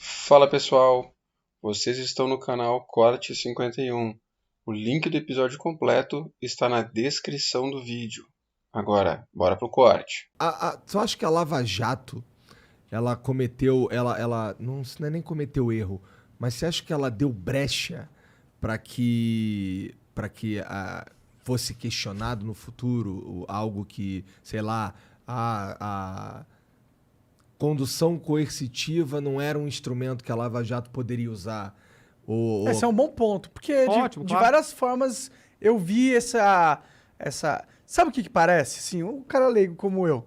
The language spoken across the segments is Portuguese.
Fala pessoal, vocês estão no canal Corte 51. O link do episódio completo está na descrição do vídeo. Agora, bora pro corte. Tu acha que a Lava Jato, ela cometeu, ela não é nem cometeu erro, mas você acha que ela deu brecha para que fosse questionado no futuro algo que, sei lá, a condução coercitiva não era um instrumento que a Lava Jato poderia usar? Esse é um bom ponto, porque Ótimo, de claro. várias formas eu vi essa... Sabe o que parece? Assim, um cara leigo como eu.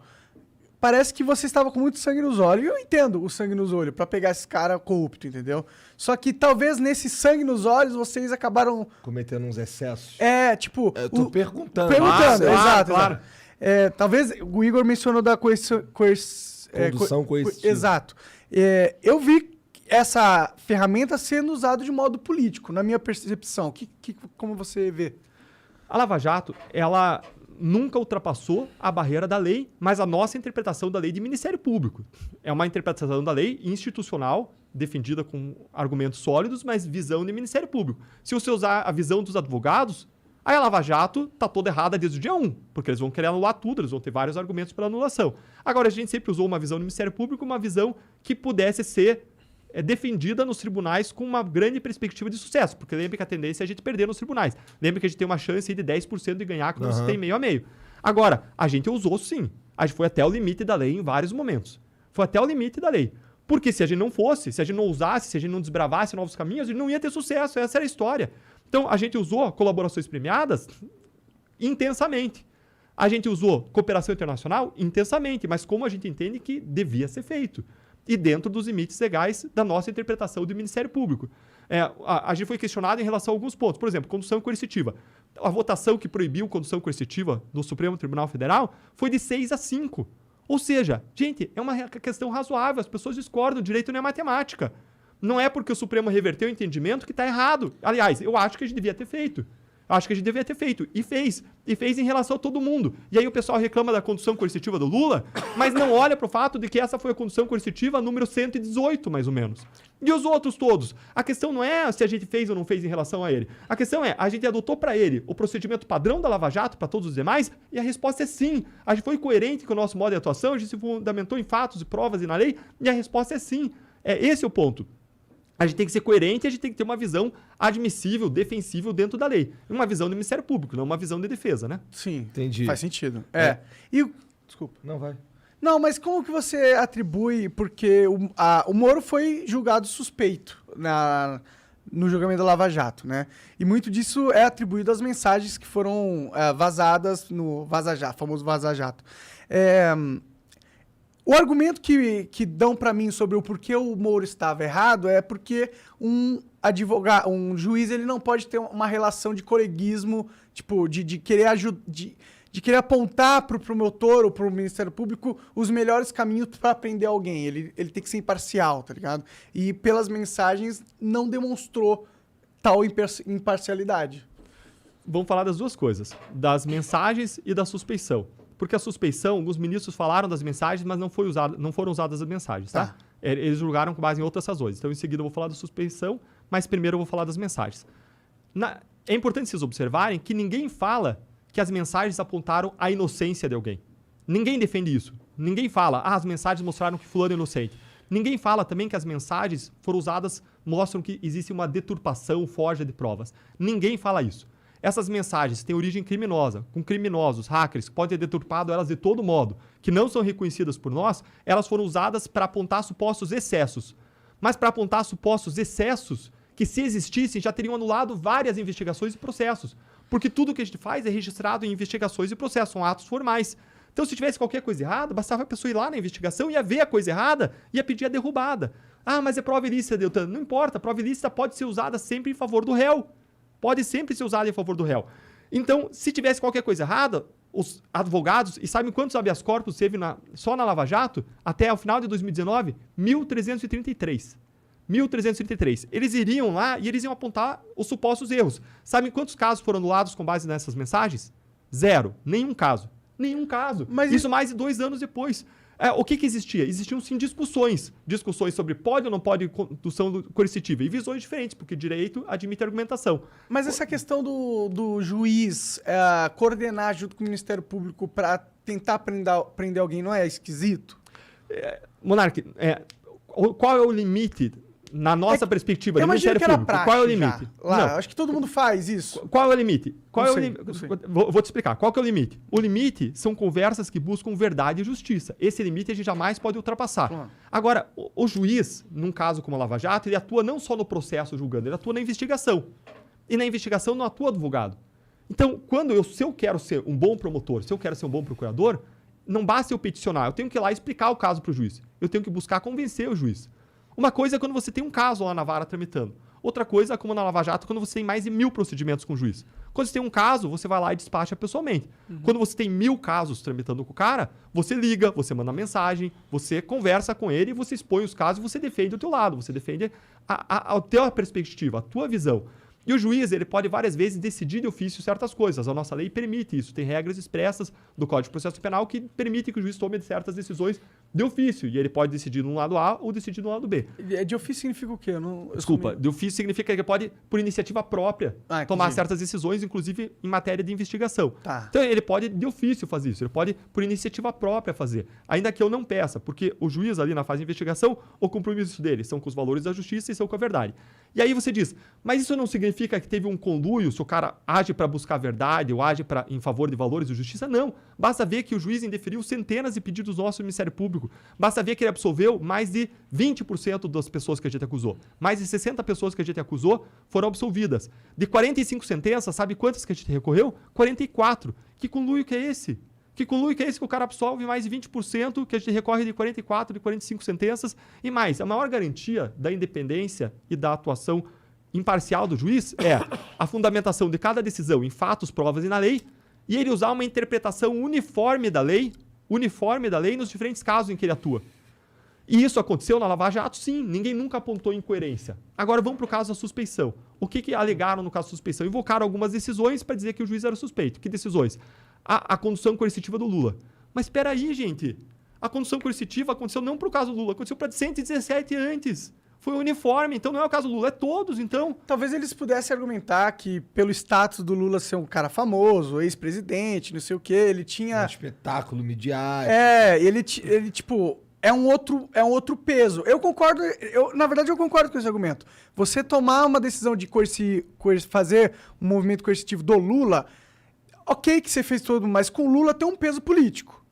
Parece que você estava com muito sangue nos olhos. E eu entendo o sangue nos olhos pra pegar esse cara corrupto, entendeu? Só que talvez nesse sangue nos olhos vocês acabaram... Cometendo uns excessos? Tipo... Eu tô perguntando. Perguntando, exato. Claro. Talvez o Igor mencionou da Condução coercitiva. Exato. Eu vi essa ferramenta sendo usada de modo político, na minha percepção. Como você vê? A Lava Jato, ela nunca ultrapassou a barreira da lei, mas a nossa interpretação da lei de Ministério Público. É uma interpretação da lei institucional, defendida com argumentos sólidos, mas visão de Ministério Público. Se você usar a visão dos advogados, aí a Lava Jato está toda errada desde o dia 1, porque eles vão querer anular tudo, eles vão ter vários argumentos para anulação. Agora, a gente sempre usou uma visão do Ministério Público, uma visão que pudesse ser defendida nos tribunais com uma grande perspectiva de sucesso, porque lembra que a tendência é a gente perder nos tribunais. Lembra que a gente tem uma chance aí de 10% de ganhar quando você tem meio a meio. Agora, a gente usou sim. A gente foi até o limite da lei em vários momentos. Foi até o limite da lei. Porque se a gente não fosse, se a gente não usasse, se a gente não desbravasse novos caminhos, a gente não ia ter sucesso. Essa era a história. Então, a gente usou colaborações premiadas intensamente. A gente usou cooperação internacional intensamente, mas como a gente entende que devia ser feito. E dentro dos limites legais da nossa interpretação do Ministério Público. A gente foi questionado em relação a alguns pontos. Por exemplo, condução coercitiva. A votação que proibiu condução coercitiva no Supremo Tribunal Federal foi de 6-5. Ou seja, gente, é uma questão razoável. As pessoas discordam, o direito não é matemática. Não é porque o Supremo reverteu o entendimento que está errado. Aliás, eu acho que a gente devia ter feito. E fez. E fez em relação a todo mundo. E aí o pessoal reclama da condução coercitiva do Lula, mas não olha para o fato de que essa foi a condução coercitiva número 118, mais ou menos. E os outros todos? A questão não é se a gente fez ou não fez em relação a ele. A questão é, a gente adotou para ele o procedimento padrão da Lava Jato para todos os demais? E a resposta é sim. A gente foi coerente com o nosso modo de atuação, a gente se fundamentou em fatos e provas e na lei? E a resposta é sim. Esse é o ponto. A gente tem que ser coerente e a gente tem que ter uma visão admissível, defensível dentro da lei. Uma visão do Ministério Público, não uma visão de defesa, né? Sim, Entendi. faz sentido. Desculpa. Não, vai. Não, mas como que você atribui... Porque o Moro foi julgado suspeito no julgamento da Lava Jato, né? E muito disso é atribuído às mensagens que foram vazadas no Vaza Jato, famoso Vaza Jato. O argumento que dão pra mim sobre o porquê o Moro estava errado é porque um juiz, ele não pode ter uma relação de coleguismo, tipo, de querer de querer apontar pro promotor ou pro Ministério Público os melhores caminhos para prender alguém. Ele tem que ser imparcial, tá ligado? E pelas mensagens não demonstrou tal imparcialidade. Vamos falar das duas coisas, das mensagens e da suspeição. Porque a suspeição, os ministros falaram das mensagens, mas não foram usadas as mensagens, tá? Eles julgaram com base em outras razões. Então, em seguida, eu vou falar da suspeição, mas primeiro eu vou falar das mensagens. É importante vocês observarem que ninguém fala que as mensagens apontaram a inocência de alguém. Ninguém defende isso. Ninguém fala, as mensagens mostraram que fulano é inocente. Ninguém fala também que as mensagens foram usadas, mostram que existe uma deturpação, forja de provas. Ninguém fala isso. Essas mensagens têm origem criminosa, com criminosos, hackers, que podem ter deturpado elas de todo modo, que não são reconhecidas por nós, elas foram usadas para apontar supostos excessos. Mas para apontar supostos excessos, que se existissem, já teriam anulado várias investigações e processos. Porque tudo que a gente faz é registrado em investigações e processos, são atos formais. Então, se tivesse qualquer coisa errada, bastava a pessoa ir lá na investigação, ia ver a coisa errada, ia pedir a derrubada. Mas é prova ilícita, Deltan. Não importa, a prova ilícita pode ser usada sempre em favor do réu. Pode sempre ser usada em favor do réu. Então, se tivesse qualquer coisa errada, os advogados, e sabem quantos habeas corpus teve só na Lava Jato, até o final de 2019? 1.333. 1.333. Eles iriam lá e eles iam apontar os supostos erros. Sabem quantos casos foram anulados com base nessas mensagens? 0. Nenhum caso. Nenhum caso. Mas isso mais de 2 anos depois. O que existia? Existiam, sim, discussões sobre pode ou não pode condução coercitiva, e visões diferentes, porque direito admite argumentação. Mas essa questão do juiz coordenar junto com o Ministério Público para tentar prender alguém não é esquisito? Monark, qual é o limite, na nossa perspectiva, do Ministério Público? Qual é o limite? Lá, acho que todo mundo faz isso. Qual é o limite? Não sei. Vou te explicar. Qual que é o limite? O limite são conversas que buscam verdade e justiça. Esse limite a gente jamais pode ultrapassar. Claro. Agora, o juiz, num caso como a Lava Jato, ele atua não só no processo julgando, ele atua na investigação. E na investigação não atua advogado. Então, se eu quero ser um bom promotor, se eu quero ser um bom procurador, não basta eu peticionar, eu tenho que ir lá explicar o caso para o juiz. Eu tenho que buscar convencer o juiz. Uma coisa é quando você tem um caso lá na vara tramitando. Outra coisa, como na Lava Jato, quando você tem mais de 1000 procedimentos com o juiz. Quando você tem um caso, você vai lá e despacha pessoalmente. Quando você tem 1000 casos tramitando com o cara, você liga, você manda mensagem, você conversa com ele, você expõe os casos e você defende o teu lado, você defende a tua perspectiva, a tua visão. E o juiz, ele pode várias vezes decidir de ofício certas coisas. A nossa lei permite isso. Tem regras expressas do Código de Processo Penal que permitem que o juiz tome certas decisões de ofício. E ele pode decidir no lado A ou decidir no lado B. De ofício significa o quê? Desculpa, de ofício significa que ele pode, por iniciativa própria, tomar certas decisões, inclusive em matéria de investigação. Tá. Então, ele pode, de ofício, fazer isso. Ele pode, por iniciativa própria, fazer. Ainda que eu não peça, porque o juiz ali na fase de investigação, o compromisso dele são com os valores da justiça e são com a verdade. E aí você diz, mas isso não significa que teve um conluio, se o cara age para buscar a verdade ou age em favor de valores de justiça? Não. Basta ver que o juiz indeferiu centenas de pedidos nossos do Ministério Público. Basta ver que ele absolveu mais de 20% das pessoas que a gente acusou. Mais de 60 pessoas que a gente acusou foram absolvidas. De 45 sentenças, sabe quantas que a gente recorreu? 44. Que conluio que é esse? Que conluio que é esse que o cara absolve mais de 20%, que a gente recorre de 44, de 45 sentenças e mais. A maior garantia da independência e da atuação imparcial do juiz é a fundamentação de cada decisão em fatos, provas e na lei, e ele usar uma interpretação uniforme da lei nos diferentes casos em que ele atua. E isso aconteceu na Lava Jato? Sim, ninguém nunca apontou incoerência. Agora vamos para o caso da suspeição. O que alegaram no caso da suspeição? Invocaram algumas decisões para dizer que o juiz era suspeito. Que decisões? A condução coercitiva do Lula. Mas espera aí, gente. A condução coercitiva aconteceu não para o caso do Lula, aconteceu para 117 antes. Foi uniforme, então não é o caso do Lula, é todos, então. Talvez eles pudessem argumentar que pelo status do Lula ser um cara famoso, ex-presidente, não sei o quê, ele tinha... Um espetáculo midiático. Ele tipo... É um outro peso. Eu concordo, na verdade eu concordo com esse argumento. Você tomar uma decisão de fazer um movimento coercitivo do Lula, ok que você fez tudo, mas com o Lula tem um peso político.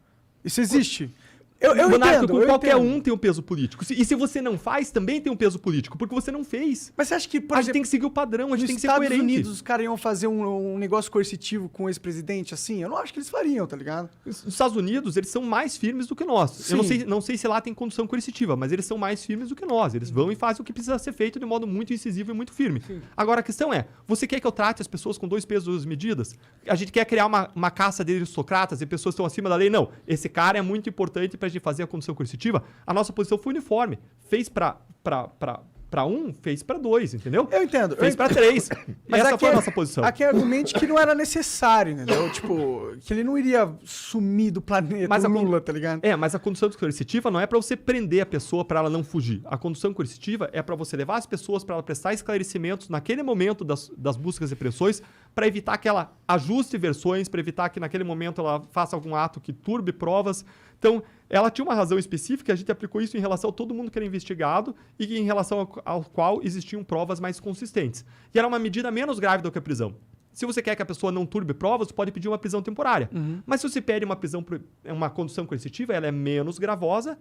Isso existe. Eu Monarca, entendo. Qualquer um tem um peso político. E se você não faz, também tem um peso político, porque você não fez. Mas você acha que, por a exemplo, gente tem que seguir o padrão, a gente tem que ser Estados coerente. Unidos, os caras iam fazer um negócio coercitivo com o ex-presidente assim? Eu não acho que eles fariam, tá ligado? Os Estados Unidos, eles são mais firmes do que nós. Sim. Eu não sei se lá tem condução coercitiva, mas eles são mais firmes do que nós. Eles vão e fazem o que precisa ser feito de modo muito incisivo e muito firme. Sim. Agora, a questão é, você quer que eu trate as pessoas com 2 pesos e 2 medidas? A gente quer criar uma caça de aristocratas e pessoas que estão acima da lei? Não. Esse cara é muito importante pra gente fazer a condução coercitiva. A nossa posição foi uniforme. Fez pra 1, fez pra 2, entendeu? Eu entendo. Fez pra 3. Mas essa aqui foi a nossa posição. Aqui é argumente que não era necessário, entendeu? Tipo, que ele não iria sumir do planeta, Mas o Lula, tá ligado? Mas a condução coercitiva não é pra você prender a pessoa pra ela não fugir. A condução coercitiva é pra você levar as pessoas pra ela prestar esclarecimentos naquele momento das buscas e pressões, pra evitar que ela ajuste versões, pra evitar que naquele momento ela faça algum ato que turbe provas. Então, ela tinha uma razão específica, a gente aplicou isso em relação a todo mundo que era investigado e em relação ao qual existiam provas mais consistentes. E era uma medida menos grave do que a prisão. Se você quer que a pessoa não turbe provas, você pode pedir uma prisão temporária. Mas se você pede uma condução coercitiva, ela é menos gravosa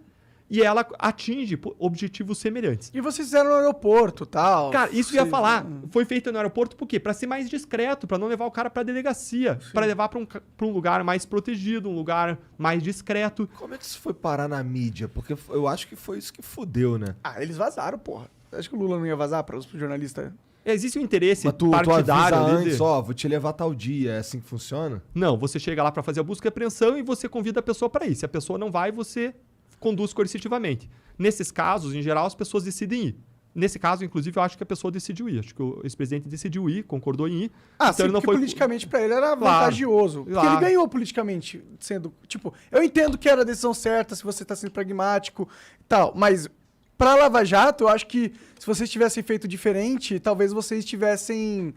e ela atinge objetivos semelhantes. E vocês fizeram no aeroporto e tal. Cara, isso eu ia falar. Foi feito no aeroporto por quê? Pra ser mais discreto, pra não levar o cara pra delegacia. Pra levar pra um lugar mais protegido, um lugar mais discreto. Como é que isso foi parar na mídia? Porque eu acho que foi isso que fudeu, né? Eles vazaram, porra. Acho que o Lula não ia vazar para os jornalistas? Existe um interesse Mas tu partidário avisa ali. antes, vou te levar tal dia. É assim que funciona? Não, você chega lá pra fazer a busca e apreensão e você convida a pessoa pra ir. Se a pessoa não vai, você conduz coercitivamente. Nesses casos, em geral, as pessoas decidem ir. Nesse caso, inclusive, eu acho que a pessoa decidiu ir. Acho que o ex-presidente decidiu ir, concordou em ir. Sim, ele não porque foi politicamente pra ele era vantajoso. Porque ele ganhou politicamente, sendo... Tipo, eu entendo que era a decisão certa, se você tá sendo pragmático e tal, mas pra Lava Jato, eu acho que se vocês tivessem feito diferente, talvez vocês tivessem...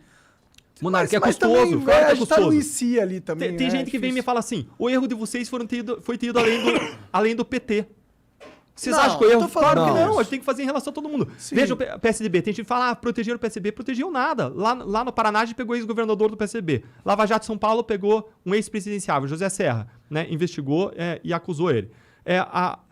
Monarca, é mas custoso. também, Claro que é a gente tá no IC ali também, Tem gente que vem e me fala assim, o erro de vocês foi ter ido além do PT. Vocês acham que o erro? Claro que não, a gente tem que fazer em relação a todo mundo. Sim. Veja o PSDB, tem gente que fala, protegeram o PSDB, protegiam nada. Lá no Paraná, a gente pegou o ex-governador do PSDB. Lava Jato São Paulo pegou um ex-presidenciável, José Serra, né? Investigou e acusou ele.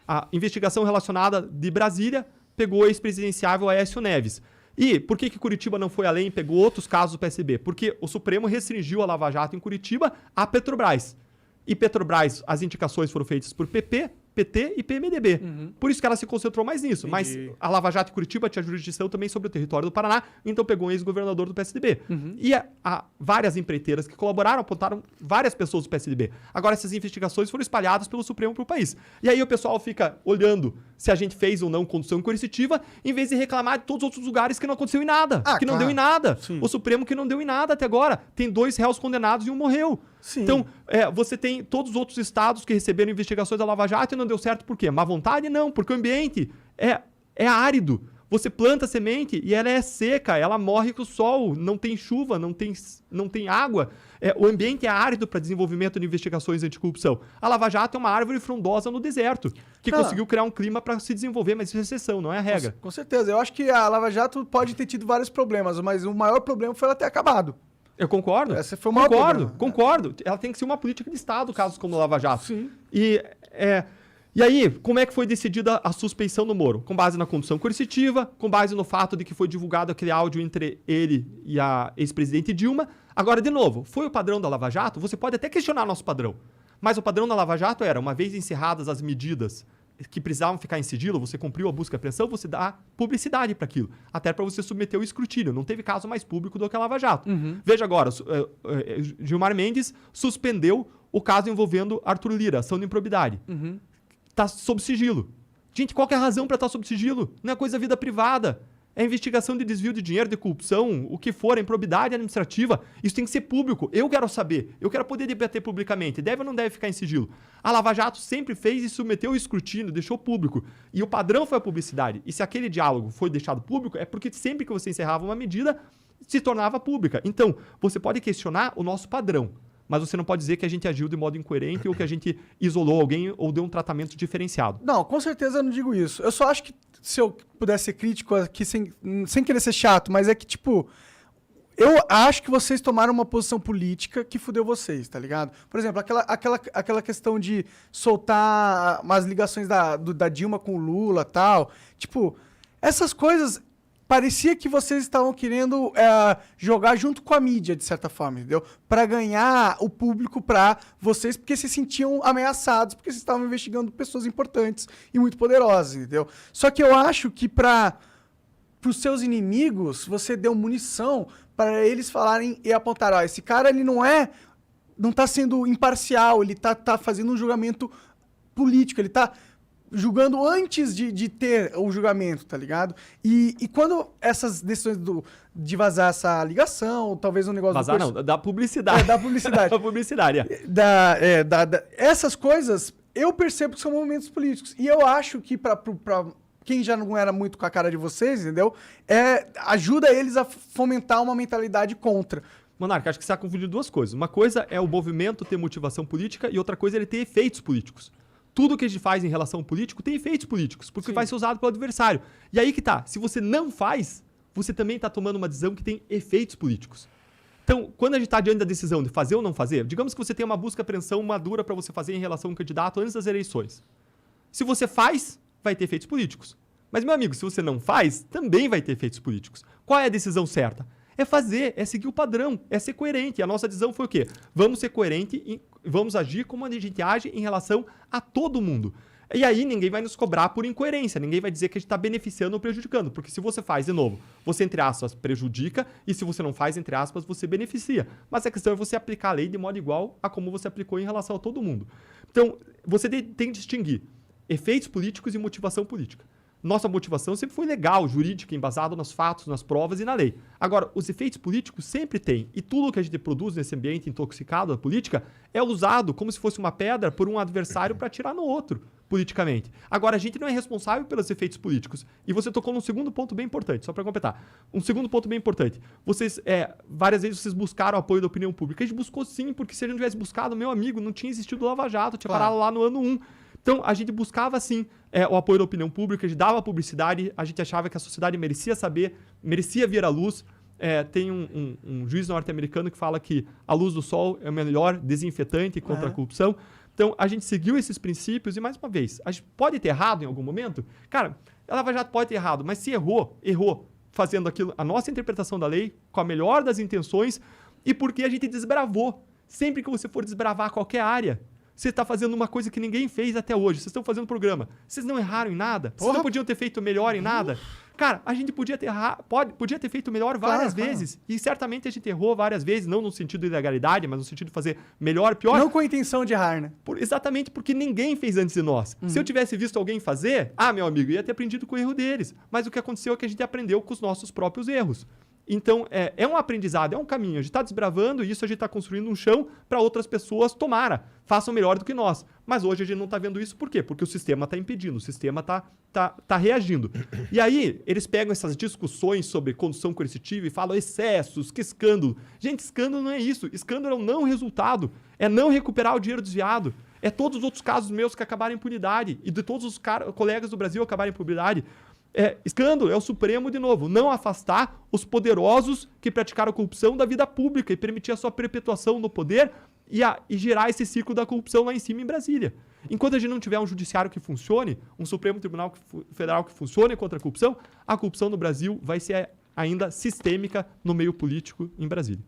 A investigação relacionada de Brasília pegou o ex-presidenciável Aécio Neves. E por que Curitiba não foi além e pegou outros casos do PSDB? Porque o Supremo restringiu a Lava Jato em Curitiba à Petrobras. E Petrobras, as indicações foram feitas por PP, PT e PMDB. Por isso que ela se concentrou mais nisso. Entendi. Mas a Lava Jato em Curitiba tinha jurisdição também sobre o território do Paraná, então pegou um ex-governador do PSDB. E várias empreiteiras que colaboraram apontaram várias pessoas do PSDB. Agora, essas investigações foram espalhadas pelo Supremo para o país. E aí o pessoal fica olhando se a gente fez ou não condução coercitiva, em vez de reclamar de todos os outros lugares que não aconteceu em nada. Que não deu em nada. Sim. O Supremo que não deu em nada até agora. Tem 2 réus condenados e um morreu. Sim. Então, você tem todos os outros estados que receberam investigações da Lava Jato e não deu certo por quê? Má vontade? Não, porque o ambiente é árido. Você planta a semente e ela é seca, ela morre com o sol, não tem chuva, não tem água. O ambiente é árido para desenvolvimento de investigações anticorrupção. A Lava Jato é uma árvore frondosa no deserto, que conseguiu criar um clima para se desenvolver, mas isso é exceção, não é a regra. Com certeza. Eu acho que a Lava Jato pode ter tido vários problemas, mas o maior problema foi ela ter acabado. Eu concordo. Esse foi o maior problema. Concordo. Ela tem que ser uma política de Estado, casos como a Lava Jato. Sim. E aí, como é que foi decidida a suspeição do Moro? Com base na condução coercitiva, com base no fato de que foi divulgado aquele áudio entre ele e a ex-presidente Dilma. Agora, de novo, foi o padrão da Lava Jato? Você pode até questionar nosso padrão. Mas o padrão da Lava Jato era, uma vez encerradas as medidas que precisavam ficar em sigilo, você cumpriu a busca e apreensão, você dá publicidade para aquilo. Até para você submeter o escrutínio. Não teve caso mais público do que a Lava Jato. Veja agora, Gilmar Mendes suspendeu o caso envolvendo Arthur Lira, ação de improbidade. Está sob sigilo. Gente, qual que é a razão para estar sob sigilo? Não é coisa da vida privada. É investigação de desvio de dinheiro, de corrupção, o que for, é improbidade administrativa. Isso tem que ser público. Eu quero saber. Eu quero poder debater publicamente. Deve ou não deve ficar em sigilo? A Lava Jato sempre fez e submeteu o escrutínio, deixou público. E o padrão foi a publicidade. E se aquele diálogo foi deixado público, é porque sempre que você encerrava uma medida, se tornava pública. Então, você pode questionar o nosso padrão. Mas você não pode dizer que a gente agiu de modo incoerente ou que a gente isolou alguém ou deu um tratamento diferenciado. Não, com certeza eu não digo isso. Eu só acho que, se eu pudesse ser crítico aqui, sem querer ser chato, mas é que, tipo, eu acho que vocês tomaram uma posição política que fudeu vocês, tá ligado? Por exemplo, aquela questão de soltar umas ligações da Dilma com o Lula e tal. Tipo, essas coisas... Parecia que vocês estavam querendo jogar junto com a mídia, de certa forma, entendeu? Para ganhar o público para vocês, porque se sentiam ameaçados, porque vocês estavam investigando pessoas importantes e muito poderosas, entendeu? Só que eu acho que para os seus inimigos, você deu munição para eles falarem e apontar, esse cara ele não tá sendo imparcial, ele tá fazendo um julgamento político, ele tá julgando antes de ter o julgamento, tá ligado? E quando essas decisões de vazar essa ligação, talvez um negócio... Vazar não, da publicidade. Da publicidade. Da publicidade, essas coisas, eu percebo que são movimentos políticos. E eu acho que pra quem já não era muito com a cara de vocês, entendeu? Ajuda eles a fomentar uma mentalidade contra. Monarca, acho que você está confundindo duas coisas. Uma coisa é o movimento ter motivação política e outra coisa é ele ter efeitos políticos. Tudo que a gente faz em relação ao político tem efeitos políticos, porque vai ser usado pelo adversário. E aí que tá, se você não faz, você também está tomando uma decisão que tem efeitos políticos. Então, quando a gente está diante da decisão de fazer ou não fazer, digamos que você tem uma busca e apreensão madura para você fazer em relação a um candidato antes das eleições. Se você faz, vai ter efeitos políticos. Mas, meu amigo, se você não faz, também vai ter efeitos políticos. Qual é a decisão certa? É fazer, é seguir o padrão, é ser coerente. A nossa decisão foi o quê? Vamos ser coerente e vamos agir como a gente age em relação a todo mundo. E aí ninguém vai nos cobrar por incoerência, ninguém vai dizer que a gente está beneficiando ou prejudicando, porque se você faz, de novo, você, entre aspas, prejudica, e se você não faz, entre aspas, você beneficia. Mas a questão é você aplicar a lei de modo igual a como você aplicou em relação a todo mundo. Então, você tem que distinguir efeitos políticos e motivação política. Nossa motivação sempre foi legal, jurídica, embasada nos fatos, nas provas e na lei. Agora, os efeitos políticos sempre tem. E tudo que a gente produz nesse ambiente intoxicado da política é usado como se fosse uma pedra por um adversário para atirar no outro, politicamente. Agora, a gente não é responsável pelos efeitos políticos. E você tocou num segundo ponto bem importante, só para completar. Um segundo ponto bem importante. Várias vezes vocês buscaram o apoio da opinião pública. A gente buscou sim, porque se a gente não tivesse buscado, meu amigo, não tinha existido o Lava Jato, tinha parado lá no ano 1. Então, a gente buscava, sim, o apoio da opinião pública, a gente dava publicidade, a gente achava que a sociedade merecia saber, merecia vir à luz. Tem um juiz norte-americano que fala que a luz do sol é o melhor desinfetante contra a corrupção. Então, a gente seguiu esses princípios e, mais uma vez, a gente pode ter errado em algum momento? Cara, a Lava Jato pode ter errado, mas se errou fazendo aquilo, a nossa interpretação da lei, com a melhor das intenções, e porque a gente desbravou. Sempre que você for desbravar qualquer área, você está fazendo uma coisa que ninguém fez até hoje. Vocês estão fazendo programa. Vocês não erraram em nada? Vocês não podiam ter feito melhor em nada? Cara, a gente podia ter feito melhor várias vezes. E certamente a gente errou várias vezes, não no sentido de ilegalidade, mas no sentido de fazer melhor, pior. Não com a intenção de errar, né? Exatamente porque ninguém fez antes de nós. Se eu tivesse visto alguém fazer, meu amigo, ia ter aprendido com o erro deles. Mas o que aconteceu é que a gente aprendeu com os nossos próprios erros. Então, é um aprendizado, é um caminho. A gente está desbravando e isso a gente está construindo um chão para outras pessoas, façam melhor do que nós. Mas hoje a gente não está vendo isso por quê? Porque o sistema está impedindo, o sistema tá reagindo. E aí, eles pegam essas discussões sobre condução coercitiva e falam excessos, que escândalo. Gente, escândalo não é isso. Escândalo é um não resultado. É não recuperar o dinheiro desviado. É todos os outros casos meus que acabaram em impunidade e de todos os colegas do Brasil acabarem em impunidade. Escândalo é o Supremo, de novo, não afastar os poderosos que praticaram corrupção da vida pública e permitir a sua perpetuação no poder e gerar esse ciclo da corrupção lá em cima em Brasília. Enquanto a gente não tiver um judiciário que funcione, um Supremo Tribunal Federal que funcione contra a corrupção no Brasil vai ser ainda sistêmica no meio político em Brasília.